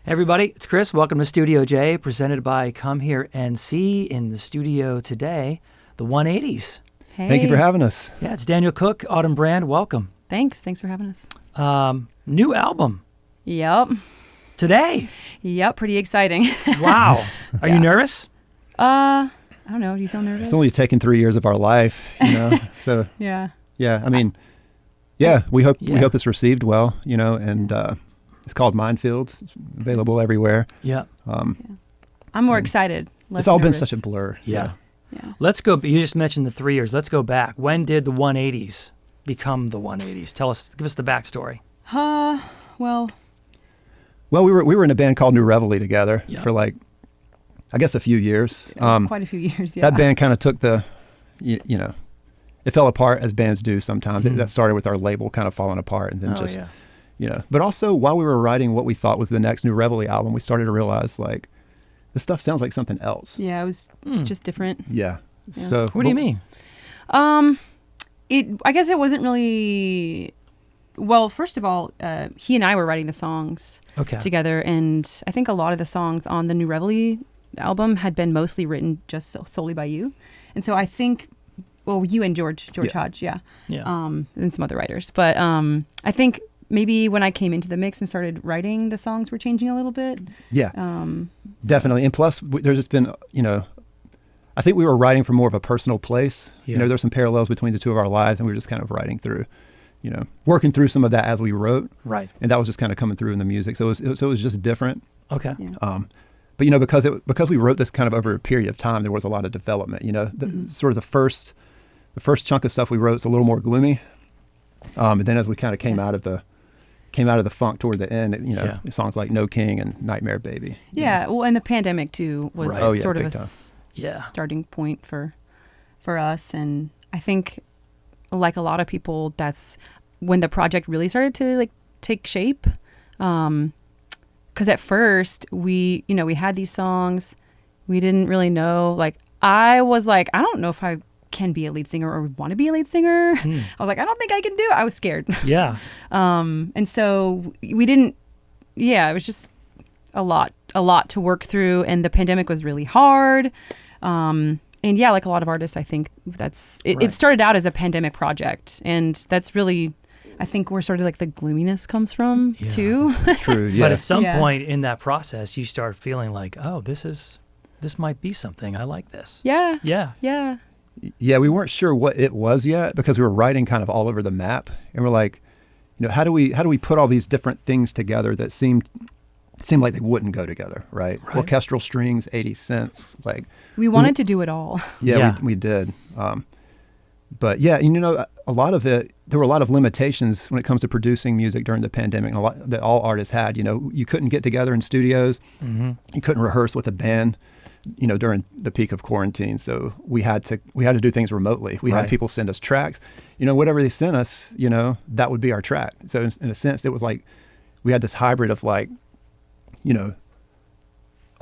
Everybody, it's Chris. Welcome to Studio J, presented by Come Here and See. In the studio today, the 180s. Hey. Thank you for having us. Yeah, it's Daniel Cook, Autumn Brand. Welcome. Thanks for having us. New album Yep. today. Yep, pretty exciting. Wow. Are you nervous? I don't know. Do you feel nervous? It's only taken 3 years of our life, So Yeah. yeah, I mean, we hope it's received well, and it's called Minefields. It's available everywhere. Yeah. I'm more excited. It's all been such a blur. Yeah. Yeah. Let's go. You just mentioned the 3 years. Let's go back. When did the 180s become the 180s? Give us the backstory. Well, Well, we were in a band called Reveille together Yeah. for I guess a few years. quite a few years. Yeah. That band kind of took it fell apart as bands do sometimes. Mhm. That started with our label kind of falling apart, and then Yeah. But also while we were writing what we thought was the next New Reveille album, we started to realize this stuff sounds like something else. Yeah, it's just different. Yeah. So What do you mean? I guess it wasn't really. Well, first of all, he and I were writing the songs Okay. together, and I think a lot of the songs on the New Reveille album had been mostly written just solely by you, and so I think, well, you and George Hodge, yeah, and some other writers, but I think maybe when I came into the mix and started writing, the songs were changing a little bit. Yeah, definitely. And plus, there's just been, I think we were writing from more of a personal place. Yeah. There's some parallels between the two of our lives, and we were just kind of writing through, working through some of that as we wrote. Right. And that was just kind of coming through in the music. So it was just different. Okay. Yeah. But because we wrote this kind of over a period of time, there was a lot of development. Sort of the first chunk of stuff we wrote is a little more gloomy. And then as we kind of came out of the funk toward the end, songs like No King and Nightmare Baby. Yeah, well, and the pandemic too was Right. Oh, yeah, sort of big a time. starting point for us, and I think, like a lot of people, that's when the project really started to take shape. Because at first we had these songs, we didn't really know. I was I don't know if I can be a lead singer or want to be a lead singer. I was I don't think I can do it. I was scared. Yeah. And so we didn't. Yeah, it was just a lot to work through, and the pandemic was really hard. And yeah, like a lot of artists, I think it started out as a pandemic project, and that's really, I think, where sort of the gloominess comes from too. True. Yeah. But at some point in that process, you start feeling oh, this might be something. I like this. Yeah. Yeah. Yeah. Yeah, we weren't sure what it was yet because we were writing kind of all over the map, and we're how do we put all these different things together that seemed like they wouldn't go together, right? Orchestral strings, 80 cents, We wanted to do it all. Yeah. We did. But yeah, a lot of it, there were a lot of limitations when it comes to producing music during the pandemic, and a lot that all artists had. You couldn't get together in studios, you couldn't rehearse with a band, during the peak of quarantine. So we had to do things remotely. We had people send us tracks, whatever they sent us, that would be our track. So in a sense, it was we had this hybrid of a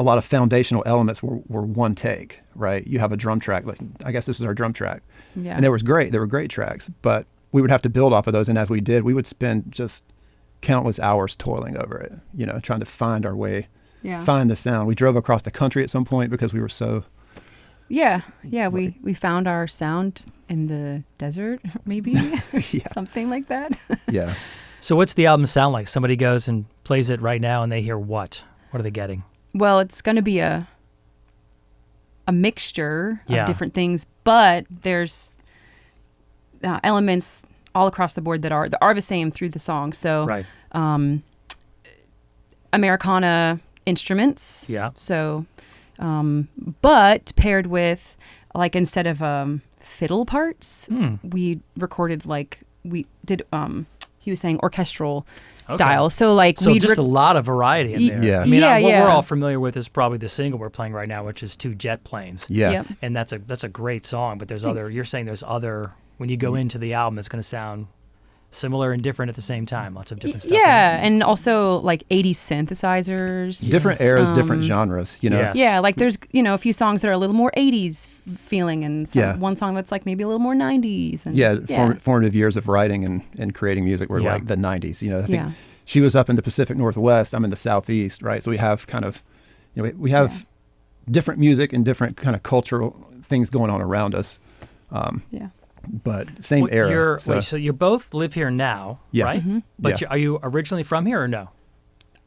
lot of foundational elements were one take, right? You have a drum track, I guess this is our drum track. Yeah. And there were great tracks, but we would have to build off of those. And as we did, we would spend just countless hours toiling over it, trying to find our way, find the sound. We drove across the country at some point because we were so... Yeah. We found our sound in the desert, maybe, or something like that. Yeah. So what's the album sound like? Somebody goes and plays it right now and they hear what? What are they getting? Well, it's going to be a mixture of different things, but there's elements all across the board that are the same through the song. So, Americana instruments. Yeah. So, but paired with instead of fiddle parts, we recorded we did. He was saying orchestral style. So so just a lot of variety in there. Yeah. I mean, what we're all familiar with is probably the single we're playing right now, which is Two Jet Planes. Yeah. Yep. And that's a great song, but there's you're saying there's other, when you go into the album, it's going to sound similar and different at the same time. Lots of different stuff. Yeah, and also 80s synthesizers. Different eras, different genres, Yes. Yeah, there's, a few songs that are a little more 80s feeling, and one song that's maybe a little more 90s. And, formative years of writing and creating music were the 90s. I think she was up in the Pacific Northwest. I'm in the Southeast, right? So we have kind of, we have different music and different kind of cultural things going on around us. But same era. So you both live here now, right? Mm-hmm. But are you originally from here or no?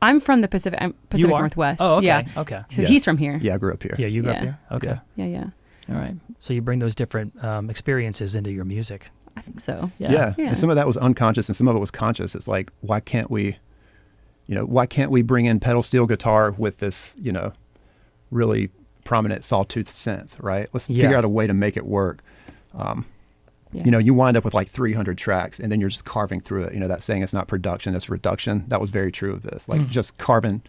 I'm from the Pacific Northwest. Oh, okay. Yeah. Okay. So he's from here. Yeah, I grew up here. Yeah, you grew up here? Okay. Yeah. All right. So you bring those different experiences into your music. I think so. Yeah. And some of that was unconscious and some of it was conscious. It's like, why can't we bring in pedal steel guitar with this, really prominent sawtooth synth, right? Let's figure out a way to make it work. You wind up with like 300 tracks and then you're just carving through it. That saying, it's not production, it's reduction. That was very true of this. Like just carving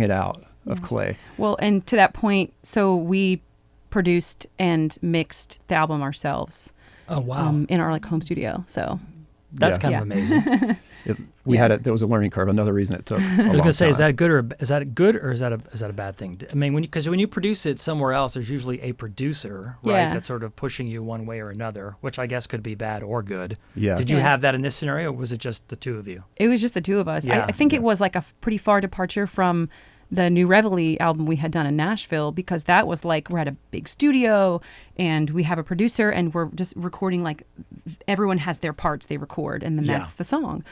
it out of clay. Well, and to that point, so we produced and mixed the album ourselves. Oh, wow. In our home studio. So that's kind of amazing. There was a learning curve. Another reason it took. I was going to say, is that good or is that a bad thing? I mean, because when you produce it somewhere else, there's usually a producer, right, that's sort of pushing you one way or another, which I guess could be bad or good. Yeah. Did you have that in this scenario, or was it just the two of you? It was just the two of us. Yeah. I think it was like a pretty far departure from the new Reveille album we had done in Nashville, because that was like we're at a big studio and we have a producer and we're just recording, like everyone has their parts they record and then that's the song.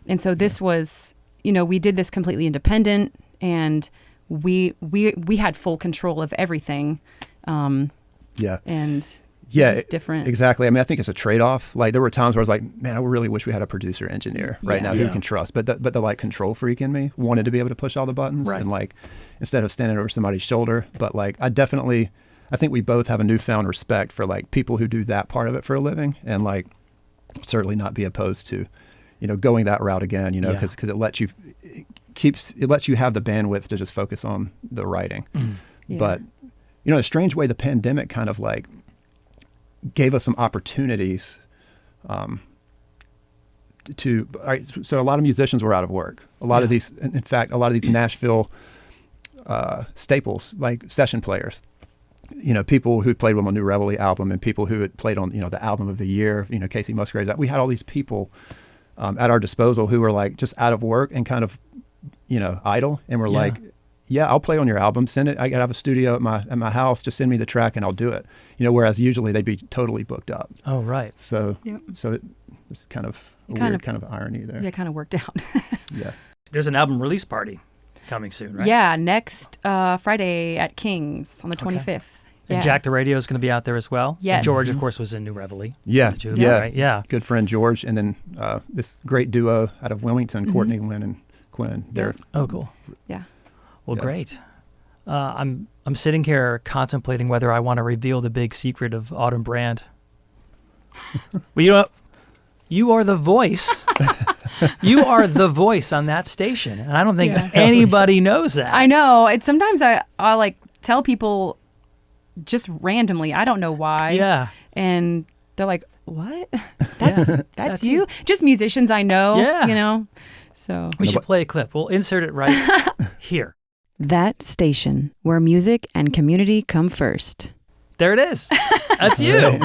And so this was, we did this completely independent and we had full control of everything. And it's different. Exactly. I mean, I think it's a trade-off. Like there were times where I was like, man, I really wish we had a producer engineer right now who you can trust. But the like control freak in me wanted to be able to push all the buttons and like instead of standing over somebody's shoulder. But like I think we both have a newfound respect for like people who do that part of it for a living, and like certainly not be opposed to, going that route again, because it lets you have the bandwidth to just focus on the writing. But in a strange way, the pandemic kind of like gave us some opportunities so a lot of musicians were out of work. A lot of these Nashville staples, like session players, people who played on the new Reveille album and people who had played on, the album of the year, Casey Musgraves. We had all these people at our disposal who were like just out of work and kind of, idle, and we're like, I'll play on your album. Send it. I have a studio at my house. Just send me the track and I'll do it. Whereas usually they'd be totally booked up. Oh, right. So it's kind of a weird kind of irony there. Yeah, it kind of worked out. Yeah. There's an album release party coming soon, right? Yeah, next Friday at King's on the 25th. And Jack the Radio is going to be out there as well. Yes. And George, of course, was in New Reveille. Yeah. Right? Yeah. Good friend George, and then this great duo out of Wilmington, Courtney Lynn and Quinn. Oh, cool. Yeah. Well, great. I'm sitting here contemplating whether I want to reveal the big secret of Autumn Brand. Well, you are the voice. You are the voice on that station, and I don't think anybody knows that. I know. It's sometimes I like tell people just randomly. I don't know why. Yeah. And they're like, "What? That's you?" Just musicians I know. Yeah. So we should play a clip. We'll insert it right here. That station where music and community come first. There it is. That's you.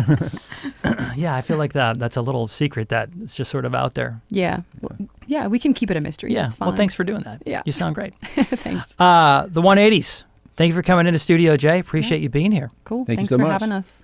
Yeah, I feel like that's a little secret that it's just sort of out there. Yeah. Yeah, we can keep it a mystery. Yeah. It's fine. Well, thanks for doing that. Yeah. You sound great. Thanks. The 180s. Thank you for coming into studio, Jay. Appreciate you being here. Cool. Thanks Thanks so for much. having us.